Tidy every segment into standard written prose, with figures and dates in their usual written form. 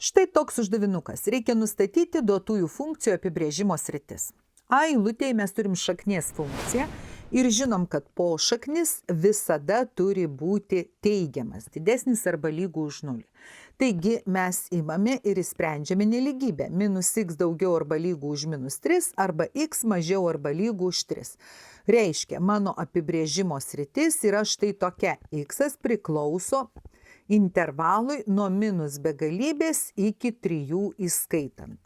Štai toks uždavinukas. Reikia nustatyti duotųjų funkcijų apibrėžimo sritis. A eilutėje mes turim šaknies funkciją ir žinom, kad pošaknis visada turi būti teigiamas, didesnis arba lygų už 0. Taigi mes imame ir įsprendžiame nelygybę. Minus x daugiau arba lygų už minus 3 arba x mažiau arba lygų už 3. Reiškia, mano apibrėžimo sritis yra štai tokia. X priklauso intervalui nuo minus begalybės iki 3 įskaitant.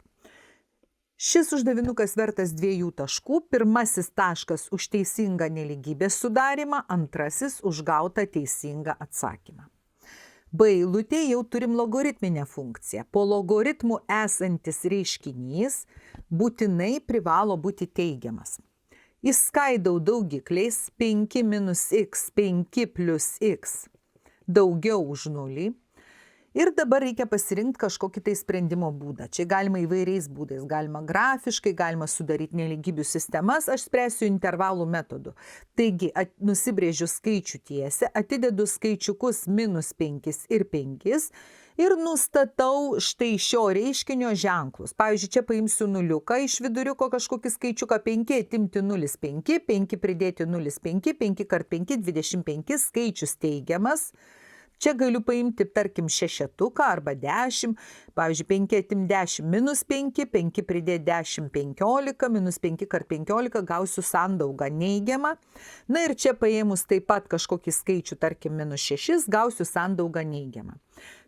Šis uždavinukas vertas 2 taškų. Pirmasis taškas už teisingą nelygybės sudarymą, antrasis už gautą teisingą atsakymą. B eilutėje jau turim logaritminę funkciją. Po logaritmų esantis reiškinys būtinai privalo būti teigiamas. Įskaidau daugikliais 5 minus x, 5 plus x daugiau už 0. Ir dabar reikia pasirinkti kažkokį tai sprendimo būdą. Čia galima įvairiais būdais. Galima grafiškai, galima sudaryti nelygybių sistemas. Aš spręsiu intervalų metodu. Taigi, nusibrėžiu skaičių tiesę, atidedu skaičiukus minus 5 ir 5 ir nustatau štai šio reiškinio ženklus. Pavyzdžiui, čia paimsiu nuliuką iš viduriuko kažkokį skaičiuką 5, atimti 0,5, 5 pridėti 0,5, 5 kart 5, 25, skaičius teigiamas. Čia galiu paimti, tarkim, šešetuką arba 10, pavyzdžiui, 5 atim 10 minus 5, 5 pridėti 10, 15, minus 5 kart 15 gausiu sandaugą neigiamą. Na ir čia paėmus taip pat kažkokį skaičių, tarkim, minus 6, gausiu sandaugą neigiamą.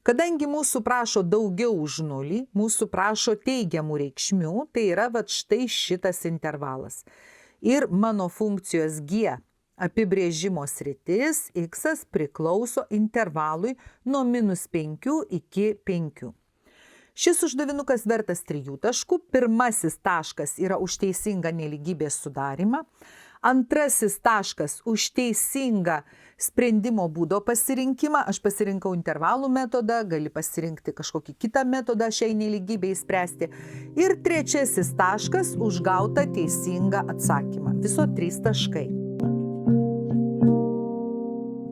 Kadangi mūsų prašo daugiau už 0, mūsų prašo teigiamų reikšmių, tai yra vat štai šitas intervalas. Ir mano funkcijos g apibrėžimo sritis x priklauso intervalui nuo minus 5 iki 5. Šis uždavinukas vertas 3 taškų. Pirmasis taškas yra už teisingą nelygybės sudarymą. Antrasis taškas už teisingą sprendimo būdo pasirinkimą. Aš pasirinkau intervalų metodą, gali pasirinkti kažkokį kitą metodą šiai nelygybei spręsti. Ir trečiasis taškas už gautą teisingą atsakymą. Viso 3 taškai.